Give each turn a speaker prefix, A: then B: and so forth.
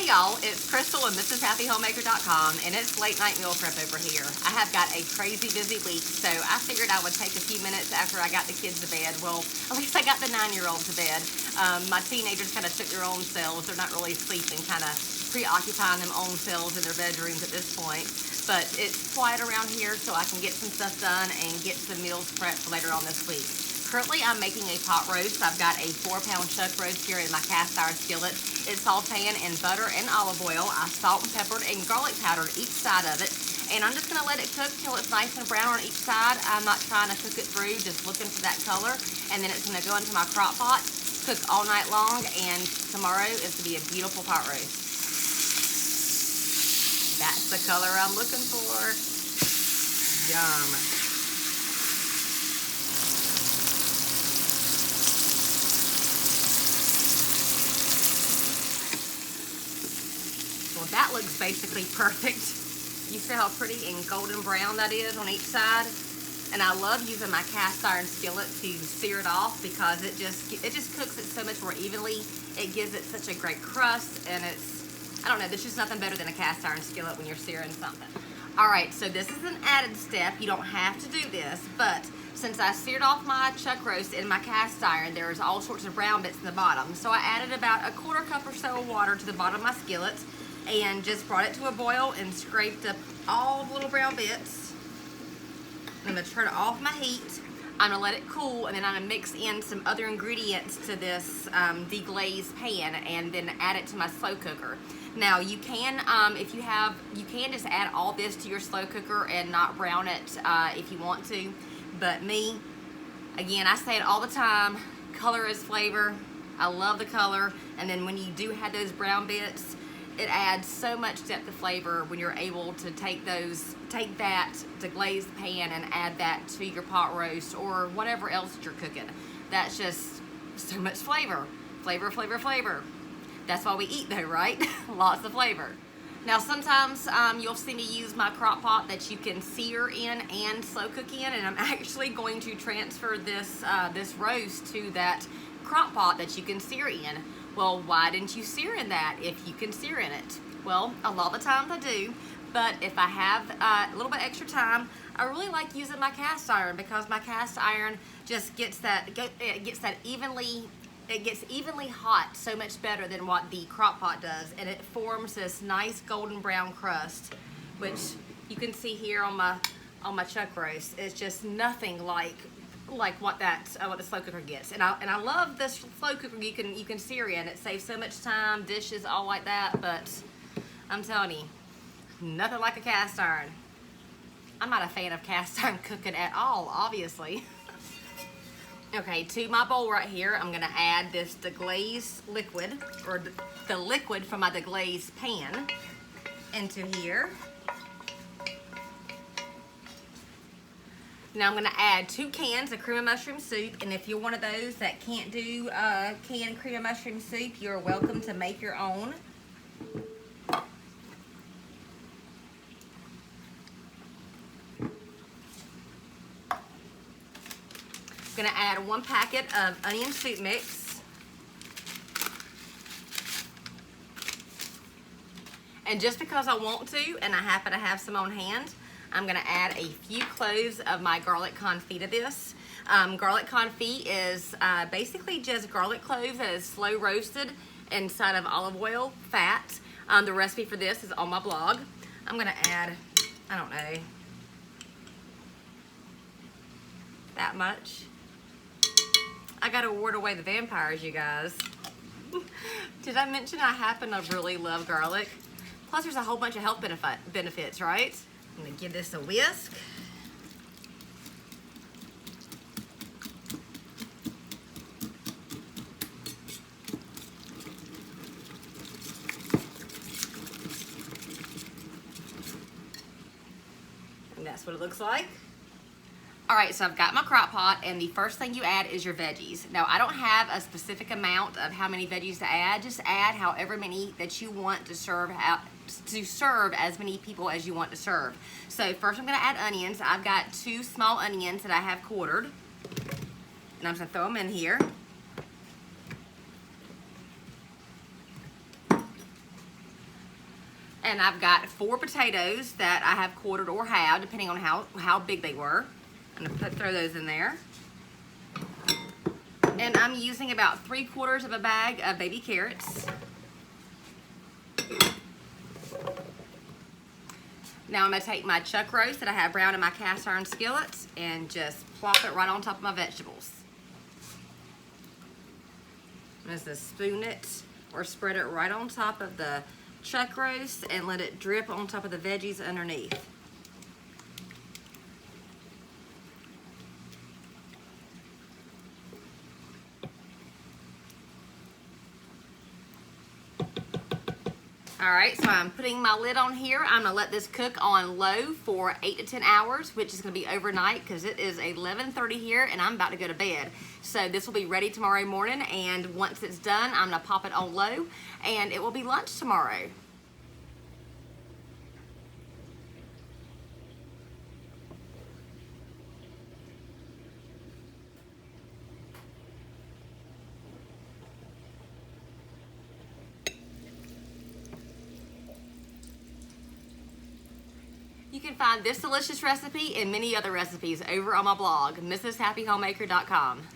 A: Hey y'all, it's Crystal and MrsHappyHomemaker.com, and it's late night meal prep over here. I have got a crazy busy week, so I figured I would take a few minutes after I got the kids to bed. Well, at least I got the 9-year-old to bed. My teenagers kind of took their own selves. They're not really sleeping, kind of preoccupying them own selves in their bedrooms at this point. But it's quiet around here, so I can get some stuff done and get some meals prepped for later on this week. Currently, I'm making a pot roast. I've got a 4-pound chuck roast here in my cast iron skillet. It's sauteing in butter and olive oil. I salt and peppered and garlic powdered each side of it. And I'm just gonna let it cook till it's nice and brown on each side. I'm not trying to cook it through, just looking for that color. And then it's gonna go into my crock pot, cook all night long, and tomorrow is gonna be a beautiful pot roast. That's the color I'm looking for. Yum. Well, that looks basically perfect. You see how pretty and golden brown that is on each side? And I love using my cast iron skillet to sear it off because it just cooks it so much more evenly. It gives it such a great crust, and I don't know, there's just nothing better than a cast iron skillet when you're searing something. All right, so this is an added step. You don't have to do this, but since I seared off my chuck roast in my cast iron, there's all sorts of brown bits in the bottom. So I added about a 1/4 cup or so of water to the bottom of my skillet and just brought it to a boil and scraped up all the little brown bits. I'm gonna turn off my heat. I'm gonna let it cool, and then I'm gonna mix in some other ingredients to this deglazed pan and then add it to my slow cooker. Now you can, you can just add all this to your slow cooker and not brown it if you want to. But me, again, I say it all the time, color is flavor. I love the color, and then when you do have those brown bits, it adds so much depth of flavor when you're able to take that deglazed pan and add that to your pot roast or whatever else that you're cooking. That's just so much flavor. Flavor, flavor, flavor. That's why we eat though, right? Lots of flavor. Now sometimes you'll see me use my crock pot that you can sear in and slow cook in, and I'm actually going to transfer this roast to that crock pot that you can sear in. Well, why didn't you sear in that if you can sear in it? Well, a lot of the times I do, but if I have a little bit extra time, I really like using my cast iron because my cast iron just gets evenly hot so much better than what the crock pot does, and it forms this nice golden brown crust, which you can see here on my chuck roast. It's just nothing like what the slow cooker gets. And I love this slow cooker you can sear in. It saves so much time, dishes, all like that, but I'm telling you, nothing like a cast iron. I'm not a fan of cast iron cooking at all, obviously. Okay, to my bowl right here, I'm gonna add this deglazed liquid, or the liquid from my deglazed pan into here. Now I'm gonna add 2 cans of cream of mushroom soup, and if you're one of those that can't do canned cream of mushroom soup, you're welcome to make your own. I'm gonna add 1 packet of onion soup mix. And just because I want to, and I happen to have some on hand, I'm gonna add a few cloves of my garlic confit to this. Garlic confit is basically just garlic cloves that is slow roasted inside of olive oil fat. The recipe for this is on my blog. I'm gonna add, I don't know, that much. I gotta ward away the vampires, you guys. Did I mention I happen to really love garlic? Plus there's a whole bunch of health benefits, right? I'm gonna give this a whisk. And that's what it looks like. All right, so I've got my crock pot, and the first thing you add is your veggies. Now, I don't have a specific amount of how many veggies to add. Just add however many that you want to serve as many people as you want to serve. So first I'm gonna add onions. I've got 2 small onions that I have quartered, and I'm just gonna throw them in here. And I've got 4 potatoes that I have quartered or halved, depending on how big they were. I'm gonna throw those in there. And I'm using about 3/4 of a bag of baby carrots. Now I'm gonna take my chuck roast that I have browned in my cast iron skillet and just plop it right on top of my vegetables. I'm just gonna spoon it or spread it right on top of the chuck roast and let it drip on top of the veggies underneath. All right, so I'm putting my lid on here. I'm gonna let this cook on low for 8 to 10 hours, which is gonna be overnight because it is 11:30 here and I'm about to go to bed. So this will be ready tomorrow morning, and once it's done, I'm gonna pop it on low and it will be lunch tomorrow. You can find this delicious recipe and many other recipes over on my blog, mrshappyhomemaker.com.